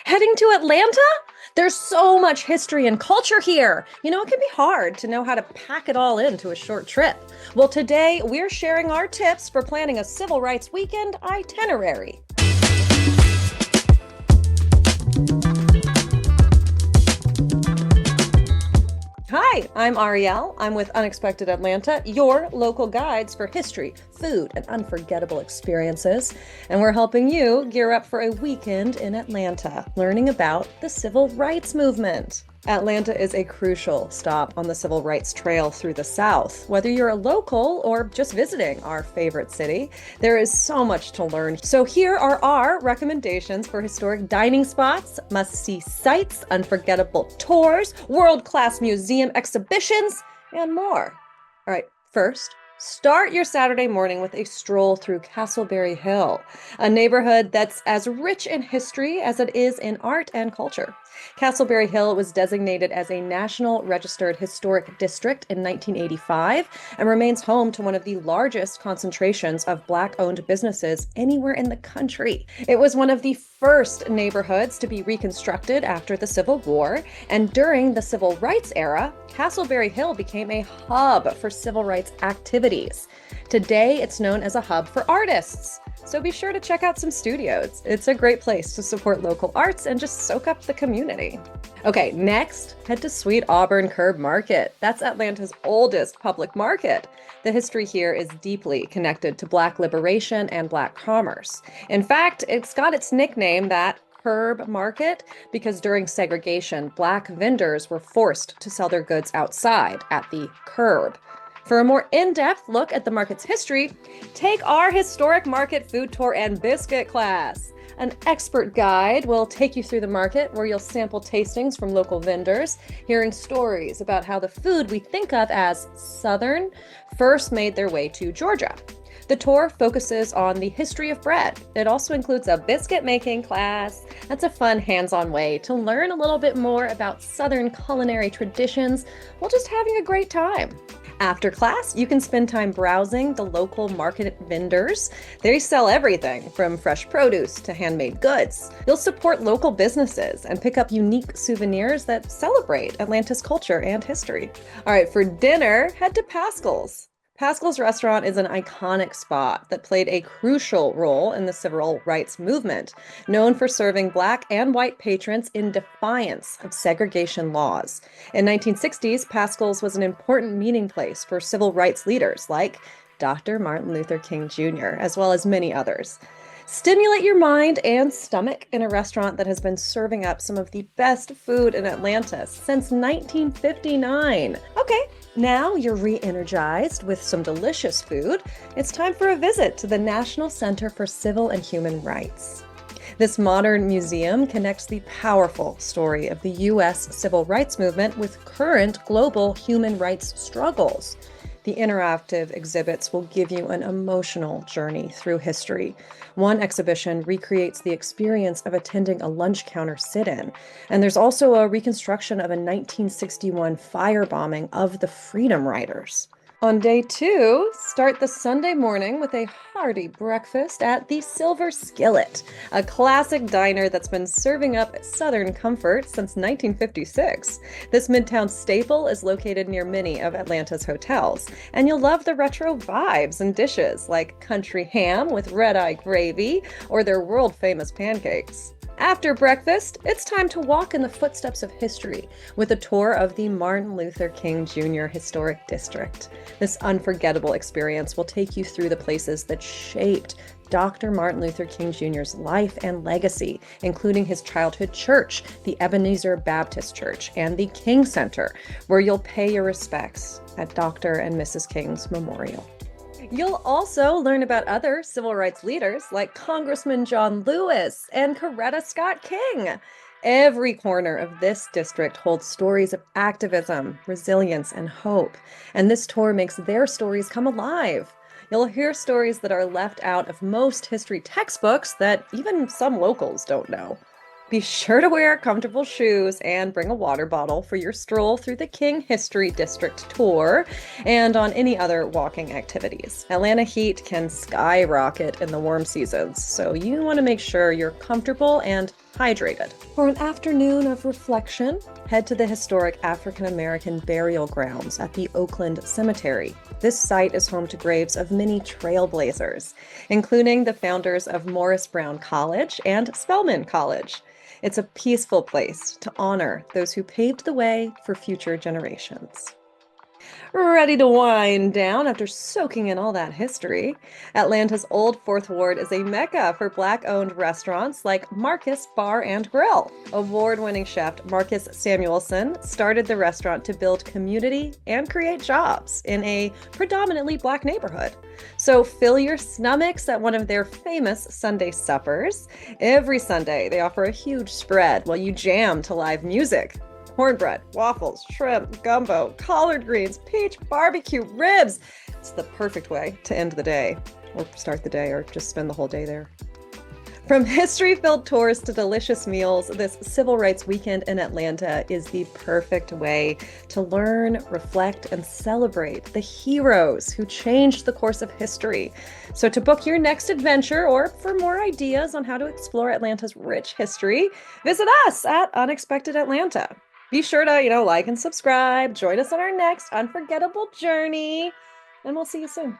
Heading to Atlanta? There's so much history and culture here. It can be hard to know how to pack it all into a short trip. Well, today we're sharing our tips for planning a civil rights weekend itinerary. Hi, I'm Ariel. I'm with Unexpected Atlanta, your local guides for history, food, and unforgettable experiences. And we're helping you gear up for a weekend in Atlanta, learning about the civil rights movement. Atlanta is a crucial stop on the civil rights trail through the South. Whether you're a local or just visiting our favorite city, there is so much to learn. So here are our recommendations for historic dining spots, must-see sites, unforgettable tours, world-class museum exhibitions, and more. All right, first, start your Saturday morning with a stroll through Castleberry Hill, a neighborhood that's as rich in history as it is in art and culture. Castleberry Hill was designated as a National Registered Historic District in 1985 and remains home to one of the largest concentrations of Black-owned businesses anywhere in the country. It was one of the first neighborhoods to be reconstructed after the Civil War, and during the Civil Rights era, Castleberry Hill became a hub for civil rights activities. Today, it's known as a hub for artists. So be sure to check out some studios. It's a great place to support local arts and just soak up the community. Okay, next, head to Sweet Auburn Curb Market. That's Atlanta's oldest public market. The history here is deeply connected to Black liberation and Black commerce. In fact, it's got its nickname, that curb market, because during segregation, Black vendors were forced to sell their goods outside at the curb. For a more in-depth look at the market's history, take our historic market food tour and biscuit class. An expert guide will take you through the market, where you'll sample tastings from local vendors, hearing stories about how the food we think of as Southern first made their way to Georgia. The tour focuses on the history of bread. It also includes a biscuit making class. That's a fun hands-on way to learn a little bit more about Southern culinary traditions while just having a great time. After class, you can spend time browsing the local market vendors. They sell everything from fresh produce to handmade goods. You'll support local businesses and pick up unique souvenirs that celebrate Atlanta's culture and history. All right, for dinner, head to Paschal's. Paschal's restaurant is an iconic spot that played a crucial role in the civil rights movement, known for serving Black and white patrons in defiance of segregation laws. In 1960s, Paschal's was an important meeting place for civil rights leaders like Dr. Martin Luther King Jr., as well as many others. Stimulate your mind and stomach in a restaurant that has been serving up some of the best food in Atlanta since 1959. Okay, now you're re-energized with some delicious food. It's time for a visit to the National Center for Civil and Human Rights. This modern museum connects the powerful story of the U.S. civil rights movement with current global human rights struggles. The interactive exhibits will give you an emotional journey through history. One exhibition recreates the experience of attending a lunch counter sit-in, and there's also a reconstruction of a 1961 firebombing of the Freedom Riders. On day 2, start the Sunday morning with a hearty breakfast at the Silver Skillet, a classic diner that's been serving up Southern comfort since 1956. This Midtown staple is located near many of Atlanta's hotels, and you'll love the retro vibes and dishes like country ham with red-eye gravy or their world-famous pancakes. After breakfast, it's time to walk in the footsteps of history with a tour of the Martin Luther King Jr. Historic District. This unforgettable experience will take you through the places that shaped Dr. Martin Luther King Jr.'s life and legacy, including his childhood church, the Ebenezer Baptist Church, and the King Center, where you'll pay your respects at Dr. and Mrs. King's memorial. You'll also learn about other civil rights leaders like Congressman John Lewis and Coretta Scott King. Every corner of this district holds stories of activism, resilience, and hope, and this tour makes their stories come alive. You'll hear stories that are left out of most history textbooks that even some locals don't know. Be sure to wear comfortable shoes and bring a water bottle for your stroll through the King History District tour and on any other walking activities. Atlanta heat can skyrocket in the warm seasons, so you want to make sure you're comfortable and hydrated. For an afternoon of reflection, head to the historic African American burial grounds at the Oakland Cemetery. This site is home to graves of many trailblazers, including the founders of Morris Brown College and Spelman College. It's a peaceful place to honor those who paved the way for future generations. Ready to wind down after soaking in all that history? Atlanta's Old Fourth Ward is a mecca for Black-owned restaurants like Marcus Bar and Grill. Award-winning chef Marcus Samuelson started the restaurant to build community and create jobs in a predominantly Black neighborhood. So fill your stomachs at one of their famous Sunday suppers. Every Sunday, they offer a huge spread while you jam to live music. Cornbread, waffles, shrimp, gumbo, collard greens, peach barbecue, ribs. It's the perfect way to end the day, or start the day, or just spend the whole day there. From history-filled tours to delicious meals, this Civil Rights Weekend in Atlanta is the perfect way to learn, reflect, and celebrate the heroes who changed the course of history. So to book your next adventure, or for more ideas on how to explore Atlanta's rich history, visit us at Unexpected Atlanta. Be sure to, like and subscribe. Join us on our next unforgettable journey, and we'll see you soon.